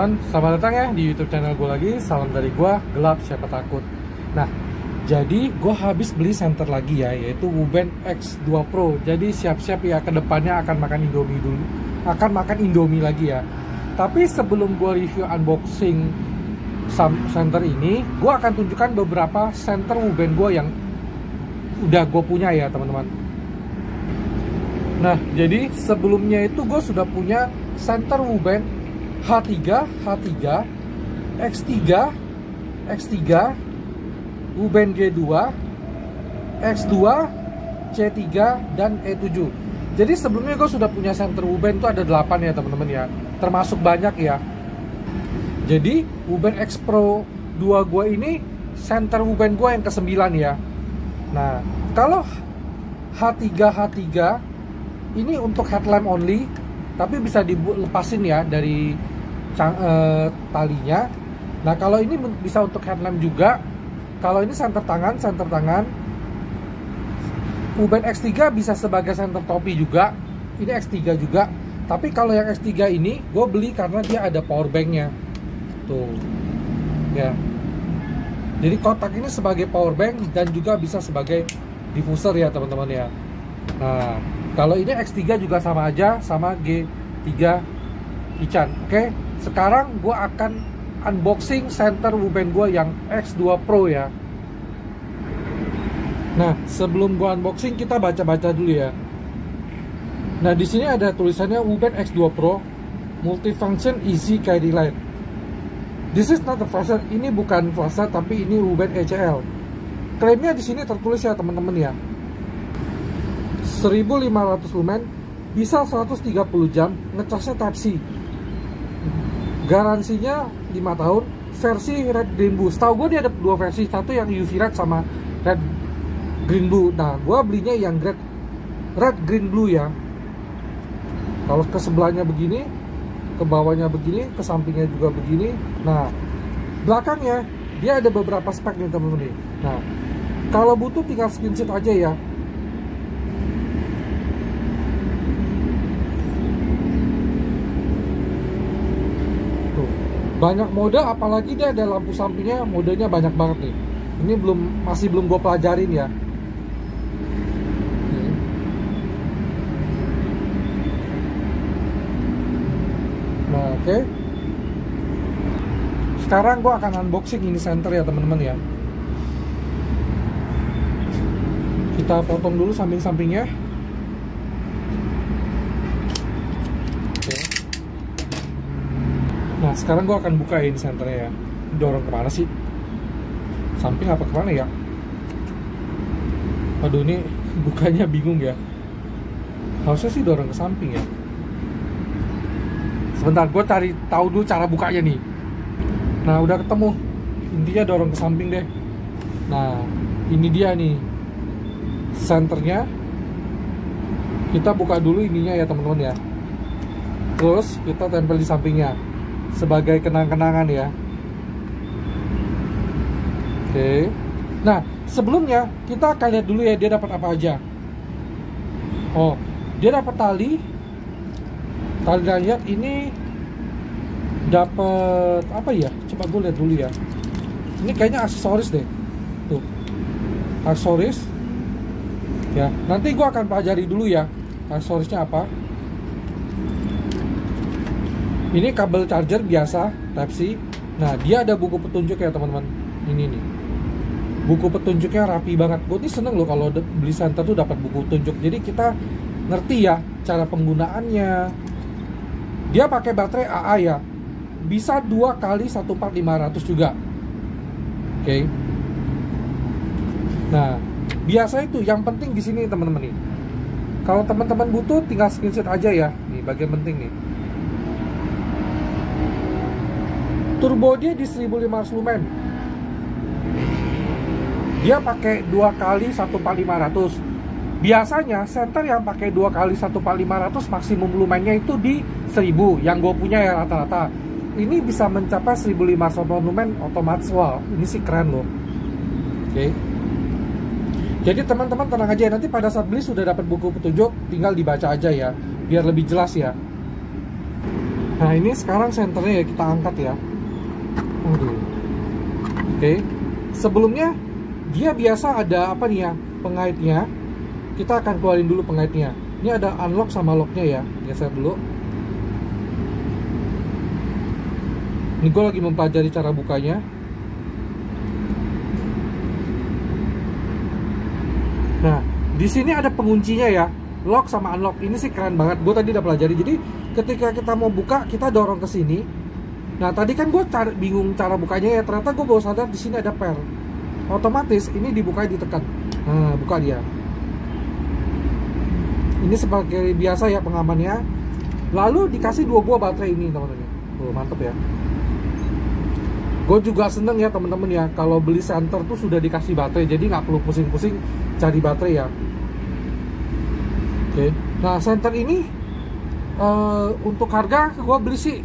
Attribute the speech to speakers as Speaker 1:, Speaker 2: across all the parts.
Speaker 1: teman-teman, selamat datang ya di YouTube channel gue lagi. Salam dari gue, Gelap Siapa Takut. Nah, jadi gue habis beli senter lagi ya, yaitu Wuben X2 Pro. Jadi siap-siap ya, kedepannya akan makan Indomie dulu, akan makan Indomie lagi ya. Tapi sebelum gue review unboxing senter ini, gue akan tunjukkan beberapa senter Wuben gue yang udah gue punya ya teman-teman. Nah, jadi sebelumnya itu gue sudah punya senter Wuben H3, X3, Wuben G2, X2, C3, dan E7. Jadi sebelumnya gue sudah punya senter Wuben itu ada 8 ya teman-teman ya, termasuk banyak ya. Jadi Wuben X Pro 2 gue ini senter Wuben gue yang ke-9 ya. Nah, kalau H3 ini untuk headlamp only, tapi bisa dilepasin ya dari talinya. Nah, kalau ini bisa untuk headlamp juga. Kalau ini senter tangan. Wuben X3 bisa sebagai senter topi juga. Ini X3 juga. Tapi kalau yang X3 ini gue beli karena dia ada power banknya. Tuh ya. Jadi kotak ini sebagai power bank dan juga bisa sebagai diffuser ya teman-teman ya. Nah, kalau ini X3 juga sama aja, sama G3 Kichan. Oke, sekarang gue akan unboxing senter Wuben gue yang X2 Pro ya. Nah, sebelum gue unboxing kita baca-baca dulu ya. Nah, di sini ada tulisannya Wuben X2 Pro Multifunction Easy Carry Light. This is not a flasher. Ini bukan flasher, tapi ini Wuben ECL. Klaimnya di sini tertulis ya teman-teman ya. 1500 lumen, bisa 130 jam, ngecasnya Type C. Garansinya 5 tahun, versi Red Green Blue. Setahu gue dia ada dua versi, satu yang UV Red sama Red Green Blue. Nah, gue belinya yang Red Green Blue ya. Kalau ke sebelahnya begini, ke bawahnya begini, ke sampingnya juga begini. Nah, belakangnya dia ada beberapa spek nih teman-teman. Nah, kalau butuh tinggal screenshot aja ya. Banyak mode, apalagi dia ada lampu sampingnya, modenya banyak banget nih. Ini masih belum gue pelajarin ya. Nah, oke. Sekarang gue akan unboxing ini senter ya teman-teman ya. Kita potong dulu samping-sampingnya. Nah, sekarang gue akan bukain senternya ya. Dorong kemana sih? Samping apa kemana ya? Aduh, ini bukanya bingung ya. Harusnya sih dorong ke samping ya. Sebentar, gue cari tahu dulu cara bukanya nih. Nah, udah ketemu. Intinya dorong ke samping deh. Nah, ini dia nih senternya. Kita buka dulu ininya ya teman-teman ya. Terus kita tempel di sampingnya sebagai kenang-kenangan ya. Oke. Nah, sebelumnya kita akan lihat dulu ya dia dapat apa aja. Oh, dia dapat tali lihat ini dapat apa ya? Coba gue lihat dulu ya. Ini kayaknya aksesoris deh. Tuh. Aksesoris. Ya, nanti gue akan pelajari dulu ya aksesorisnya apa. Ini kabel charger biasa Type C. Nah, dia ada buku petunjuk ya teman-teman. Ini nih, buku petunjuknya rapi banget. Gue nih seneng loh kalau beli senter tuh dapat buku petunjuk. Jadi kita ngerti ya cara penggunaannya. Dia pakai baterai AA ya. Bisa 2 kali 14500 juga. Oke. Nah, biasa itu yang penting di sini teman-teman nih. Kalau teman-teman butuh tinggal screenshot aja ya. Nih bagian penting nih. Turbo dia di 1500 lumen. Dia pakai 2 kali 14500. Biasanya senter yang pakai 2 kali 14500 maksimum lumennya itu di 1000. Yang gue punya ya rata-rata. Ini bisa mencapai 1500 lumen otomatis. Wah, ini sih keren loh. Oke. Jadi teman-teman tenang aja, nanti pada saat beli sudah dapat buku petunjuk, tinggal dibaca aja ya, biar lebih jelas ya. Nah ini sekarang senternya ya kita angkat ya. Oke. Sebelumnya dia biasa ada apa nih ya, pengaitnya. Kita akan keluarin dulu pengaitnya. Ini ada unlock sama locknya ya. Geser dulu. Ini gue lagi mempelajari cara bukanya. Nah, di sini ada penguncinya ya, lock sama unlock. Ini sih keren banget. Gue tadi udah pelajari. Jadi ketika kita mau buka, kita dorong ke sini. Nah, tadi kan gue bingung cara bukanya ya. Ternyata gue baru sadar di sini ada per. Otomatis ini dibukanya ditekan. Nah, buka dia. Ini sebagai biasa ya pengamannya. Lalu dikasih 2 buah baterai ini teman-teman. Oh, mantep ya. Gue juga seneng ya teman-teman ya, kalau beli senter tuh sudah dikasih baterai, jadi nggak perlu pusing-pusing cari baterai ya. Oke. Nah senter ini untuk harga gue beli sih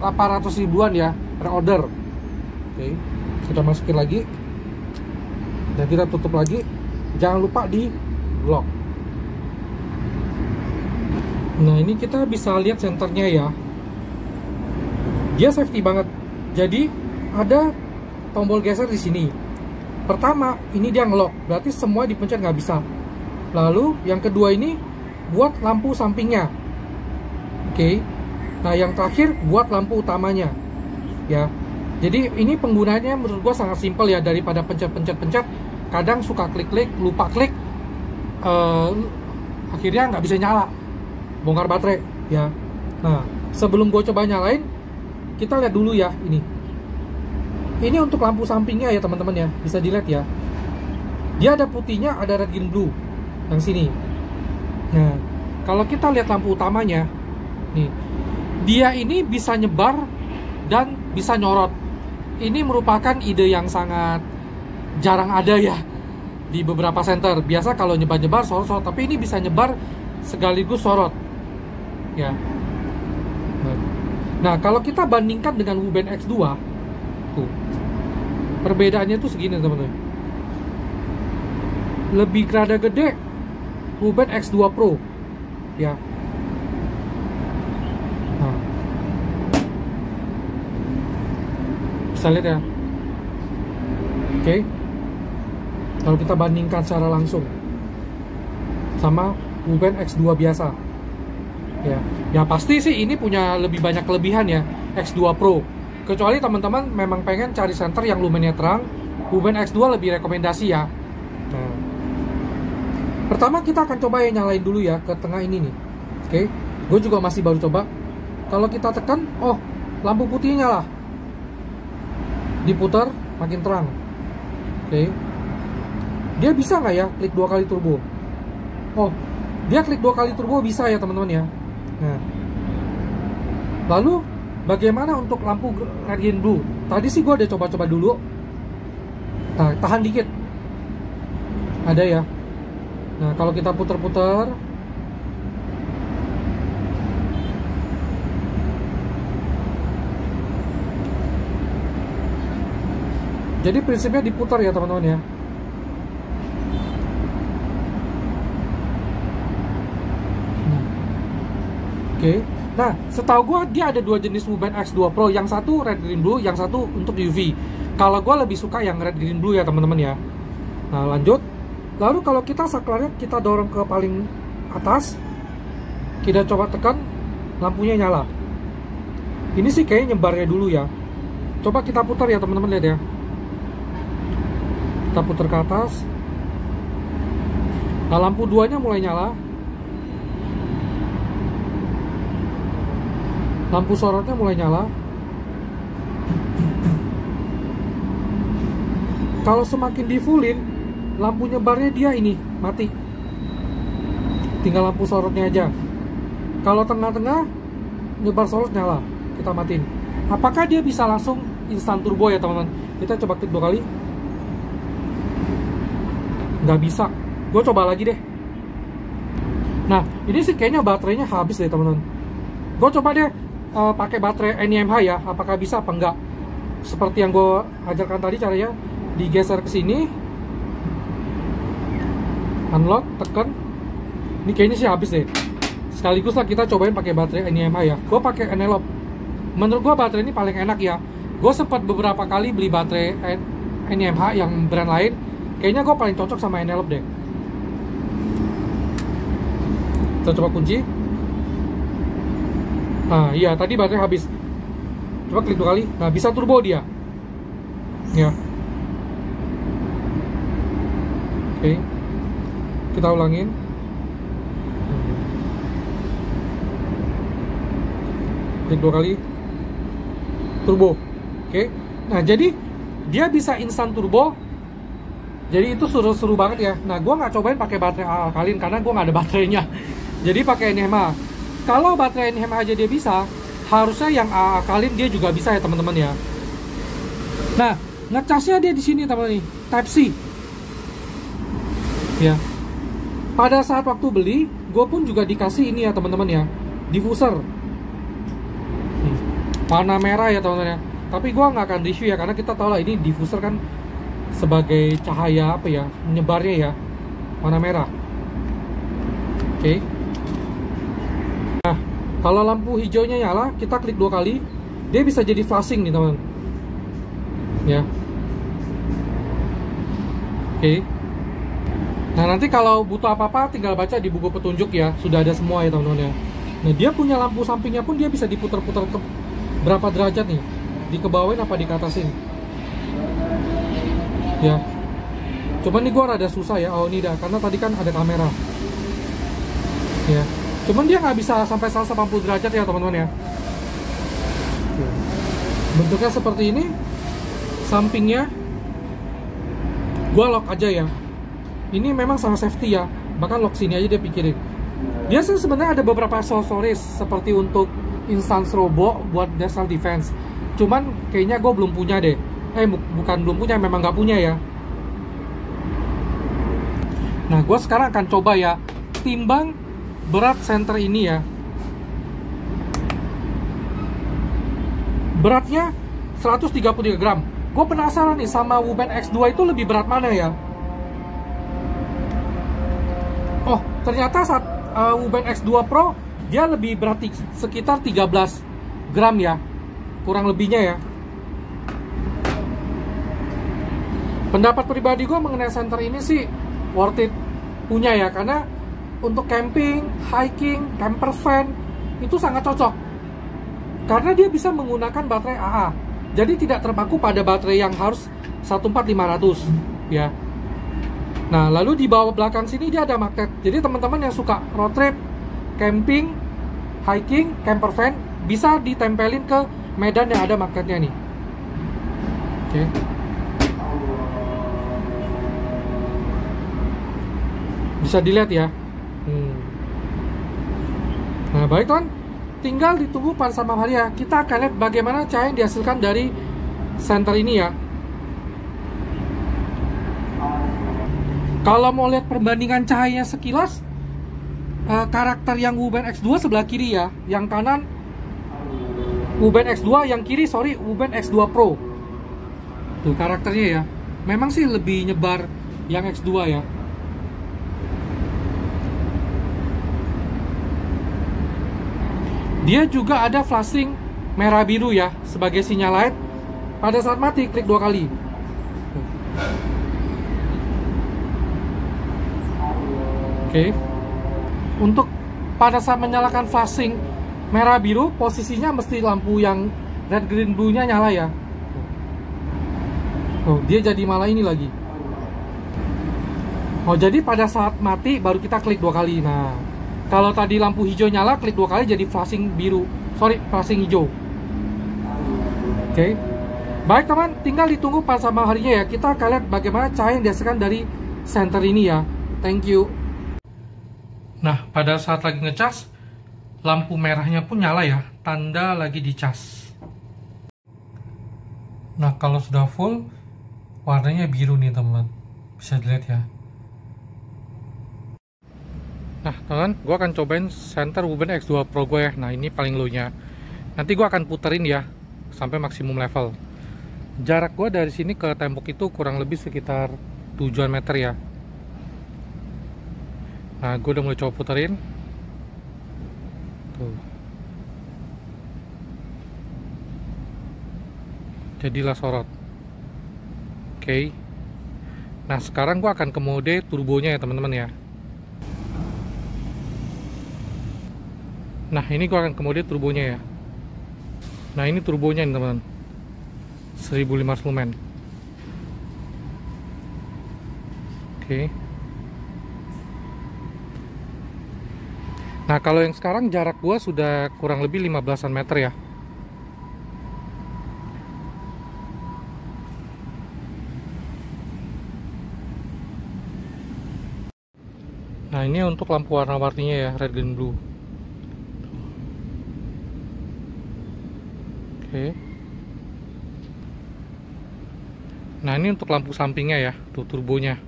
Speaker 1: 800 ribuan ya, reorder. Oke. Kita masukin lagi dan kita tutup lagi. Jangan lupa di lock. Nah ini kita bisa lihat senternya ya, dia safety banget. Jadi ada tombol geser di sini. Pertama ini dia ngelock, berarti semua dipencet nggak bisa. Lalu yang kedua ini buat lampu sampingnya. Oke. Nah yang terakhir buat lampu utamanya ya. Jadi ini penggunanya menurut gua sangat simpel ya, daripada pencet-pencet. Kadang suka klik-klik, lupa klik, akhirnya nggak bisa nyala, bongkar baterai ya. Nah sebelum gue coba nyalain, kita lihat dulu ya ini. Ini untuk lampu sampingnya ya teman-teman ya, bisa dilihat ya. Dia ada putihnya, ada red, green, blue yang sini. Nah kalau kita lihat lampu utamanya nih, dia ini bisa nyebar dan bisa nyorot. Ini merupakan ide yang sangat jarang ada ya di beberapa senter. Biasa kalau nyebar-nyebar sorot-sorot, tapi ini bisa nyebar sekaligus sorot ya. Nah kalau kita bandingkan dengan WooBand X2 tuh, perbedaannya tuh segini teman-teman. Lebih rada gede WooBand X2 Pro ya. Nah, bisa lihat ya. Oke. Kalau kita bandingkan secara langsung sama WooBand X2 biasa ya, ya pasti sih ini punya lebih banyak kelebihan ya X2 Pro. Kecuali teman-teman memang pengen cari senter yang lumennya terang, WooBand X2 lebih rekomendasi ya. Nah, pertama kita akan coba ya nyalain dulu ya ke tengah ini nih. Oke, gue juga masih baru coba. Kalau kita tekan, oh lampu putihnya nyala, diputar makin terang. Oke, dia bisa nggak ya klik 2 kali turbo? Oh, dia klik 2 kali turbo bisa ya teman-teman ya. Nah, lalu bagaimana untuk lampu red, green, blue? Tadi sih gue udah coba-coba dulu. Nah, tahan dikit. Ada ya. Nah, kalau kita putar-putar, jadi prinsipnya diputar ya teman-teman ya. Oke. Nah, setahu gue dia ada 2 jenis WooBand X2 Pro. Yang satu red, green, blue, yang satu untuk UV. Kalau gue lebih suka yang red, green, blue ya teman-teman ya. Nah, lanjut. Lalu kalau kita saklarnya kita dorong ke paling atas, kita coba tekan, lampunya nyala. Ini sih kayaknya nyebarnya dulu ya. Coba kita putar ya teman-teman, lihat ya. Kita putar ke atas. Nah, lampu 2-nya mulai nyala. Lampu sorotnya mulai nyala. Kalau semakin di fullin, lampu nyebarnya dia ini mati. Tinggal lampu sorotnya aja. Kalau tengah-tengah nyebar sorot nyala, kita matiin. Apakah dia bisa langsung instan turbo ya teman-teman? Kita coba klik 2 kali. Nggak bisa. Gue coba lagi deh. Nah, ini sih kayaknya baterainya habis deh teman-teman. Gue coba deh pakai baterai NiMH ya, apakah bisa apa enggak. Seperti yang gue ajarkan tadi caranya, digeser ke sini, unlock, tekan. Ini kayaknya sih habis deh. sekaligus lah kita cobain pakai baterai NYMH ya. Gue pakai Enelope. Menurut gue baterai ini paling enak ya. Gue sempat beberapa kali beli baterai NYMH yang brand lain. Kayaknya gue paling cocok sama Enelope deh. Kita coba kunci. Nah iya, tadi baterai habis. Coba klik 2 kali. Nah bisa turbo dia. Ya. Oke. Kita ulangin. Klik 2 kali. Turbo. Oke. Nah jadi dia bisa instan turbo. Jadi itu seru-seru banget ya. Nah gue nggak cobain pakai baterai alkalin karena gue nggak ada baterainya. Jadi pakai NYMH. Kalau baterai NYMH aja dia bisa, harusnya yang alkalin dia juga bisa ya teman-teman ya. Nah ngecasnya dia di sini teman-teman nih, Type C. Ya. Pada saat waktu beli, gue pun juga dikasih ini ya teman-teman ya, diffuser. Warna merah ya teman-teman ya. Tapi gue nggak akan review ya karena kita tahu lah ini diffuser kan sebagai cahaya apa ya, menyebarnya ya, warna merah. Oke. Nah kalau lampu hijaunya nyala, kita klik 2 kali, dia bisa jadi flashing nih teman. Ya. Oke. Nah nanti kalau butuh apa-apa tinggal baca di buku petunjuk ya, sudah ada semua ya teman-teman ya. Nah dia punya lampu sampingnya pun dia bisa diputar-putar ke berapa derajat nih, dikebawain apa dikatasin. Ya, cuman nih gua rada susah ya. Oh ini dah, karena tadi kan ada kamera. Ya, cuman dia nggak bisa sampai 180 derajat ya teman-teman ya. Bentuknya seperti ini, sampingnya gua lock aja ya. Ini memang sangat safety ya, bahkan lock sini aja dia pikirin. Dia sebenarnya ada beberapa aksesoris seperti untuk instant strobo buat self defense. Cuman kayaknya gue belum punya deh. Bukan belum punya, memang nggak punya ya. Nah gue sekarang akan coba ya timbang berat senter ini ya. Beratnya 133 gram. Gue penasaran nih sama WooBand X2 itu lebih berat mana ya. Oh ternyata saat WooBand X2 Pro dia lebih berat sekitar 13 gram ya, kurang lebihnya ya. Pendapat pribadi gue mengenai senter ini sih worth it punya ya, karena untuk camping, hiking, camper van itu sangat cocok karena dia bisa menggunakan baterai AA, jadi tidak terpaku pada baterai yang harus 14500 ya. Nah lalu di bawah belakang sini dia ada magnet, jadi teman-teman yang suka road trip, camping, hiking, camper van bisa ditempelin ke medan yang ada magnetnya nih. Oke. Bisa dilihat ya. Nah baik teman, tinggal ditunggu pada malam hari ya. Kita akan lihat bagaimana cahaya yang dihasilkan dari senter ini ya. Kalau mau lihat perbandingan cahayanya sekilas, karakter yang WooBand X2 sebelah kiri ya, yang kanan WooBand X2, yang kiri WooBand X2 Pro. Tuh karakternya ya, memang sih lebih nyebar yang X2 ya. Dia juga ada flashing merah biru ya sebagai sinyal light. Pada saat mati klik 2 kali. Oke. Untuk pada saat menyalakan flashing merah biru, posisinya mesti lampu yang red green blue nya nyala ya. Oh, dia jadi malah ini lagi. Oh, jadi pada saat mati baru kita klik 2 kali. Nah, kalau tadi lampu hijau nyala, klik 2 kali jadi flashing biru. Flashing hijau. Oke. Baik teman, tinggal ditunggu pas sama harinya ya. Kita akan lihat bagaimana cahaya yang dihasilkan dari senter ini ya. Thank you. Nah, pada saat lagi ngecas, lampu merahnya pun nyala ya, tanda lagi dicas. Nah, kalau sudah full, warnanya biru nih teman. Bisa dilihat ya. Nah teman, gue akan cobain senter WooBand X2 Pro gue ya. Nah ini paling low nya. Nanti gue akan puterin ya sampai maksimum level. Jarak gue dari sini ke tembok itu kurang lebih sekitar 7 meter ya. Nah gue udah mulai coba puterin. Tuh. Jadilah sorot. Oke. Nah, sekarang gua akan ke mode turbonya ya teman-teman ya. Nah, ini gua akan ke mode turbonya ya. Nah, ini turbonya nih teman-teman. 1500 lumen. Oke. Nah, kalau yang sekarang jarak gua sudah kurang lebih 15-an meter ya. Nah, ini untuk lampu warna-warninya ya, red, green, blue. Oke. Nah, ini untuk lampu sampingnya ya, tuh turbonya.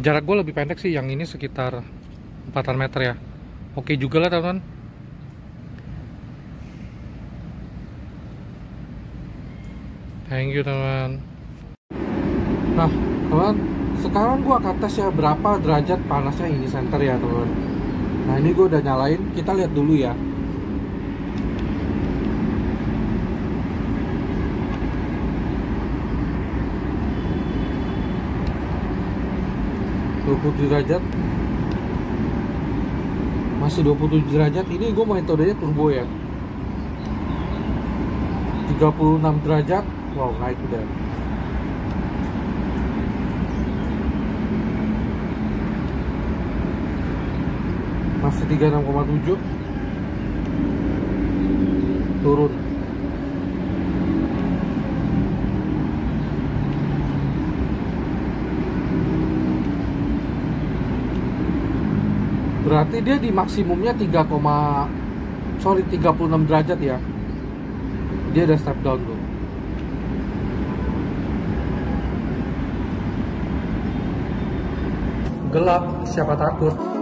Speaker 1: Jarak gue lebih pendek sih, yang ini sekitar 4 meter ya. Oke juga lah teman-teman. Thank you teman. Nah teman, sekarang gue akan tes ya berapa derajat panasnya ini center ya teman. Nah ini gue udah nyalain, kita lihat dulu ya. derajat, masih 27 derajat. Ini gue metodenya turbo ya. 36 derajat, wow naik udah. Masih 36,7, turun. Berarti dia di maksimumnya 36 derajat ya. Dia ada step down tuh. Gelap, siapa takut?